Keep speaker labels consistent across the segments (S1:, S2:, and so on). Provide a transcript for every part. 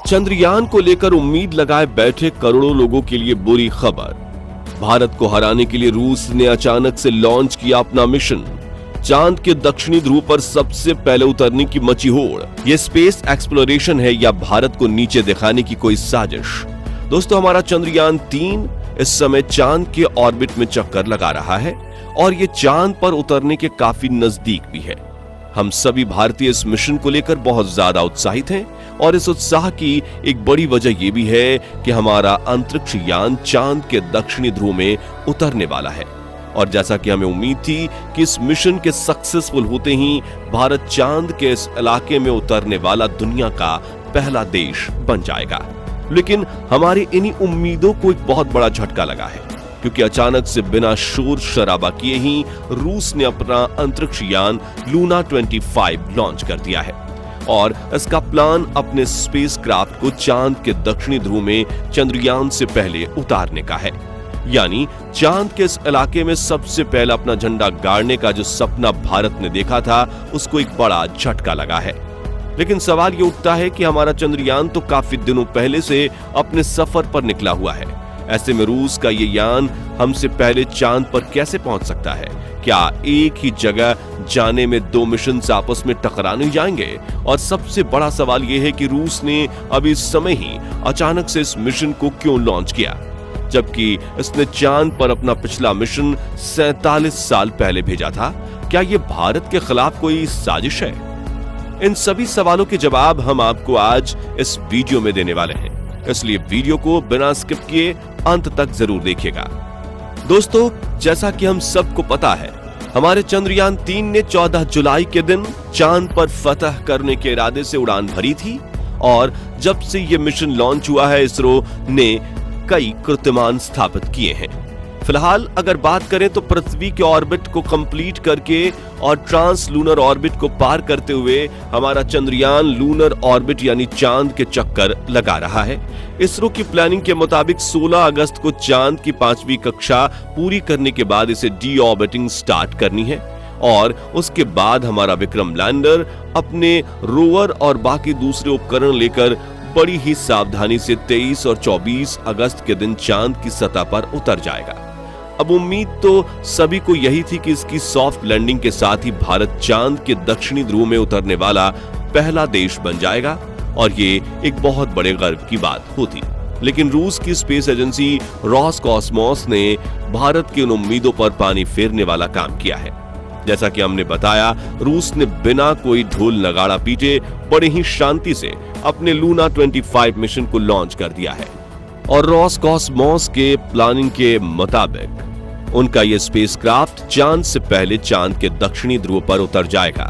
S1: चंद्रयान को लेकर उम्मीद लगाए बैठे करोड़ों लोगों के लिए बुरी खबर। भारत को हराने के लिए रूस ने अचानक से लॉन्च किया अपना मिशन। चांद के दक्षिणी ध्रुव पर सबसे पहले उतरने की मची होड़। ये स्पेस एक्सप्लोरेशन है या भारत को नीचे दिखाने की कोई साजिश? दोस्तों, हमारा चंद्रयान 3 इस समय चांद के ऑर्बिट में चक्कर लगा रहा है और ये चांद पर उतरने के काफी नजदीक भी है। हम सभी भारतीय इस मिशन को लेकर बहुत ज्यादा उत्साहित हैं और इस उत्साह की एक बड़ी वजह यह भी है कि हमारा अंतरिक्ष यान चांद के दक्षिणी ध्रुव में उतरने वाला है। और जैसा कि हमें उम्मीद थी कि इस मिशन के सक्सेसफुल होते ही भारत चांद के इस इलाके में उतरने वाला दुनिया का पहला देश बन जाएगा, लेकिन हमारी इन्हीं उम्मीदों को एक बहुत बड़ा झटका लगा है, क्योंकि अचानक से बिना शोर शराबा किए ही रूस ने अपना अंतरिक्ष यान लूना 25 लॉन्च कर दिया है और इसका प्लान अपने स्पेसक्राफ्ट को चांद के दक्षिणी ध्रुव में चंद्रयान से पहले उतारने का है। यानी चांद के इस इलाके में सबसे पहले अपना झंडा गाड़ने का जो सपना भारत ने देखा था, उसको एक बड़ा झटका लगा है। लेकिन सवाल ये उठता है कि हमारा चंद्रयान तो काफी दिनों पहले से अपने सफर पर निकला हुआ है। ऐसे में रूस का ये यान हमसे पहले चांद पर कैसे पहुंच सकता है? क्या एक ही जगह जाने में दो मिशन आपस में टकरा नहीं जाएंगे? और सबसे बड़ा सवाल यह है कि रूस ने अभी इस समय ही अचानक से इस मिशन को क्यों लॉन्च किया, जबकि इसने चांद पर अपना पिछला मिशन 47 साल पहले भेजा था? क्या यह भारत के खिलाफ कोई साजिश है? इन सभी सवालों के जवाब हम आपको आज इस वीडियो में देने वाले हैं, इसलिए वीडियो को बिना स्किप किए अंत तक जरूर देखिएगा। दोस्तों, जैसा कि हम सबको पता है, हमारे चंद्रयान 3 ने 14 जुलाई के दिन चांद पर फतह करने के इरादे से उड़ान भरी थी और जब से यह मिशन लॉन्च हुआ है, इसरो ने कई कीर्तिमान स्थापित किए हैं। फिलहाल अगर बात करें तो पृथ्वी के ऑर्बिट को कंप्लीट करके और ट्रांस लूनर ऑर्बिट को पार करते हुए हमारा चंद्रयान लूनर ऑर्बिट यानी चांद के चक्कर लगा रहा है। इसरो की प्लानिंग के मुताबिक 16 अगस्त को चांद की 5वीं कक्षा पूरी करने के बाद इसे डी ऑर्बिटिंग स्टार्ट करनी है और उसके बाद हमारा विक्रम लैंडर अपने रोवर और बाकी दूसरे उपकरण लेकर बड़ी ही सावधानी से 23 और 24 अगस्त के दिन चांद की सतह पर उतर जाएगा। अब उम्मीद तो सभी को यही थी कि इसकी सॉफ्ट लैंडिंग के साथ ही भारत चांद के दक्षिणी ध्रुव में उतरने वाला पहला देश बन जाएगा और ये एक बहुत बड़े गर्व की बात होती। लेकिन रूस की स्पेस एजेंसी रोसकॉस्मोस ने भारत की उन उम्मीदों पर पानी फेरने वाला काम किया है। जैसा कि हमने बताया, रूस ने बिना कोई ढोल नगाड़ा पीटे बड़े ही शांति से अपने लूना 25 मिशन को लॉन्च कर दिया है और रोसकॉस्मोस के प्लानिंग के मुताबिक उनका यह स्पेसक्राफ्ट चांद से पहले चांद के दक्षिणी ध्रुव पर उतर जाएगा।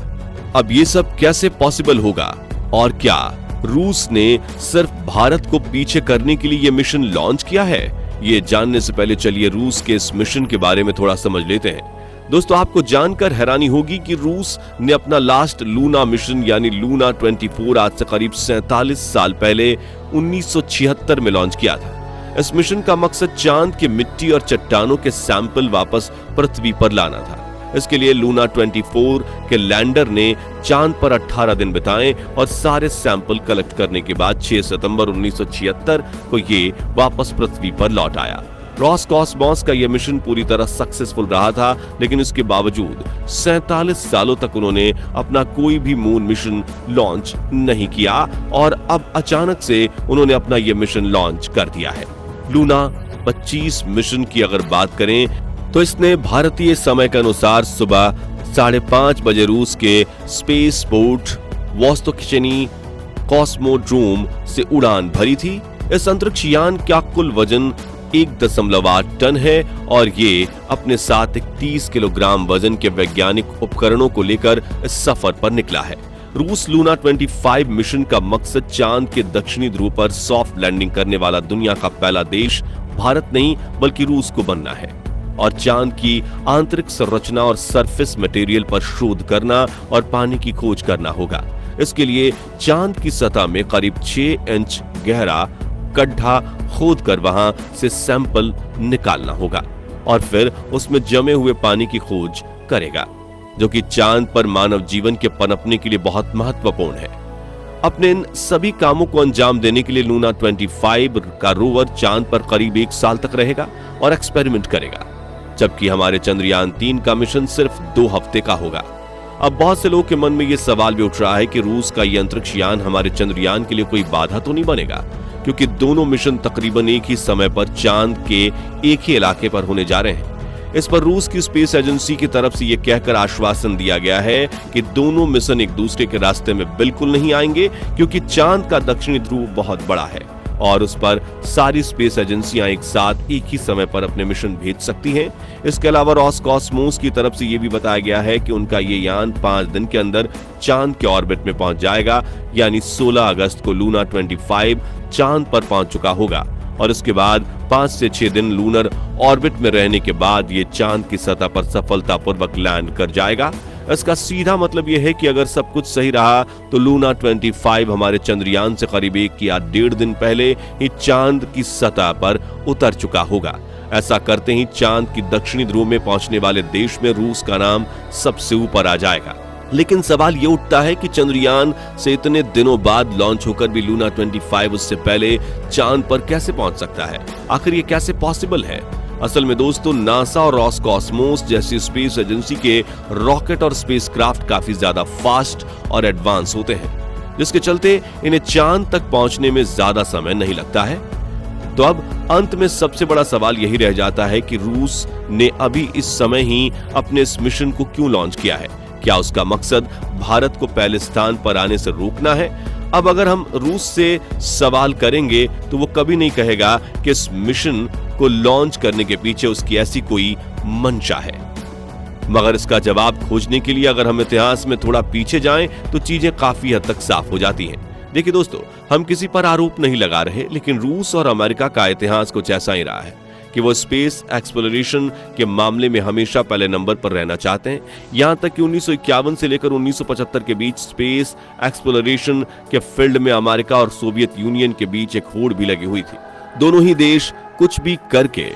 S1: अब ये सब कैसे पॉसिबल होगा और क्या रूस ने सिर्फ भारत को पीछे करने के लिए यह मिशन लॉन्च किया है? ये जानने से पहले चलिए रूस के इस मिशन के बारे में थोड़ा समझ लेते हैं। दोस्तों, आपको जानकर हैरानी होगी कि रूस ने अपना लास्ट लूना मिशन यानी लूना 24 आज से करीब 47 साल पहले 1976 में लॉन्च किया था। इस मिशन का मकसद चांद की मिट्टी और चट्टानों के सैंपल वापस पृथ्वी पर लाना था। इसके लिए लूना 24 के लैंडर ने चांद पर 18 दिन बिताए और सारे सैंपल कलेक्ट करने के बाद 6 सितंबर 1976 को ये वापस पृथ्वी पर लौट आया। रोसकॉस्मोस का यह मिशन पूरी तरह सक्सेसफुल रहा था, लेकिन इसके बावजूद 47 सालों तक उन्होंने अपना कोई भी मून मिशन लॉन्च नहीं किया और अब अचानक से उन्होंने अपना यह मिशन लॉन्च कर दिया है। लूना 25 मिशन की अगर बात करें तो इसने भारतीय समय के अनुसार सुबह 5:30 बजे रूस के स्पेस पोर्ट वोस्तोक्शनी कॉस्मोड्रोम से उड़ान भरी थी। इस अंतरिक्ष यान का कुल वजन 1.8 टन है और ये अपने साथ 30 किलोग्राम वजन के वैज्ञानिक उपकरणों को लेकर इस सफर पर निकला है। रूस लूना 25 मिशन का मकसद चांद के दक्षिणी ध्रुव पर सॉफ्ट लैंडिंग करने वाला दुनिया का पहला देश भारत नहीं बल्कि रूस को बनना है और चांद की आंतरिक संरचना और सरफेस मटेरियल पर शोध करना और पानी की खोज करना होगा। इसके लिए चांद की सतह में करीब 6 इंच गहरा गड्ढा खोद कर वहां से सैंपल निकालना होगा और फिर उसमें जमे हुए पानी की खोज करेगा, जो कि चांद पर मानव जीवन के पनपने के लिए बहुत महत्वपूर्ण है। अपने इन सभी कामों को अंजाम देने के लिए लूना 25 का रोवर चांद पर करीब 1 साल तक रहेगा और एक्सपेरिमेंट करेगा, जबकि हमारे चंद्रयान 3 का मिशन सिर्फ 2 हफ्ते का होगा। अब बहुत से लोगों के मन में यह सवाल भी उठ रहा है कि रूस का यह अंतरिक्ष यान हमारे चंद्रयान के लिए कोई बाधा तो नहीं बनेगा, क्योंकि दोनों मिशन तकरीबन एक ही समय पर चांद के एक ही इलाके पर होने जा रहे हैं। इस पर रूस की स्पेस एजेंसी की तरफ से यह कहकर आश्वासन दिया गया है कि दोनों मिशन एक दूसरे के रास्ते में बिल्कुल नहीं आएंगे, क्योंकि चांद का दक्षिणी ध्रुव बहुत बड़ा है और उस पर सारी स्पेस एजेंसियां एक साथ एक ही समय पर अपने मिशन भेज सकती हैं। इसके अलावा रोसकॉस्मोस की तरफ से यह भी बताया गया है कि उनका ये यान 5 दिन के अंदर चांद के ऑर्बिट में पहुंच जाएगा, यानी 16 अगस्त को लूना 25 चांद पर पहुंच चुका होगा और इसके बाद 5 से 6 दिन लूनर ऑर्बिट में रहने के बाद ये चांद की सतह पर सफलतापूर्वक लैंड कर जाएगा। इसका सीधा मतलब यह है कि अगर सब कुछ सही रहा तो लूना 25 हमारे चंद्रयान से करीब 1 या 1.5 दिन पहले ही चांद की सतह पर उतर चुका होगा। ऐसा करते ही चांद की दक्षिणी ध्रुव में पहुंचने वाले देश में रूस का नाम सबसे ऊपर आ जाएगा। लेकिन सवाल ये उठता है कि चंद्रयान से इतने दिनों बाद लॉन्च होकर भी लूना 25 उससे पहले चांद पर कैसे पहुंच सकता है? आखिर ये कैसे पॉसिबल है? असल में दोस्तों, नासा और रोसकॉस्मोस जैसी स्पेस एजेंसी के रॉकेट और स्पेसक्राफ्ट काफी ज्यादा फास्ट और एडवांस होते हैं, जिसके चलते इन्हें चांद तक पहुंचने में ज्यादा समय नहीं लगता है। तो अब अंत में सबसे बड़ा सवाल यही रह जाता है कि रूस ने अभी इस समय ही अपने इस मिशन को क्यों लॉन्च किया है? क्या उसका मकसद भारत को पहले स्थान पर आने से रोकना है? अब अगर हम रूस से सवाल करेंगे तो वो कभी नहीं कहेगा कि इस मिशन को लॉन्च करने के पीछे उसकी ऐसी कोई मंशा है। मगर इसका जवाब खोजने के लिए अगर हम इतिहास में थोड़ा पीछे जाएं तो चीजें काफी हद तक साफ हो जाती हैं। देखिए दोस्तों, हम किसी पर आरोप नहीं लगा रहे, लेकिन रूस और अमेरिका का इतिहास कुछ ऐसा ही रहा है कि वो स्पेस एक्सप्लोरेशन के मामले में हमेशा पहले नंबर पर रहना चाहते हैं। यहां तक कि 1951 से लेकर 1975 के बीच स्पेस एक्सप्लोरेशन के फील्ड में अमेरिका और सोवियत यूनियन के बीच एक होड़ भी लगी हुई थी। दोनों ही देश कुछ भी करके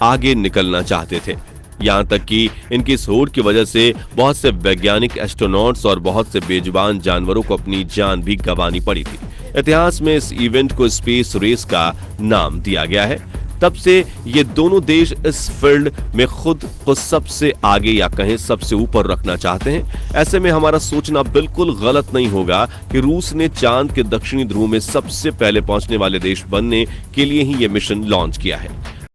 S1: आगे निकलना चाहते थे। यहां तक कि इनकी इस होड़ की वजह से बहुत से वैज्ञानिक, एस्ट्रोनॉट्स और बहुत से बेजुबान जानवरों को अपनी जान भी गंवानी पड़ी थी। इतिहास में इस इवेंट को स्पेस रेस का नाम दिया गया है। तब से ये दोनों देश इस फील्ड में खुद को सबसे आगे या कहें सबसे ऊपर रखना चाहते हैं। ऐसे में हमारा सोचना बिल्कुल गलत नहीं होगा कि रूस ने चांद के दक्षिणी ध्रुव में सबसे पहले पहुंचने वाले देश बनने के लिए ही ये मिशन लॉन्च किया है।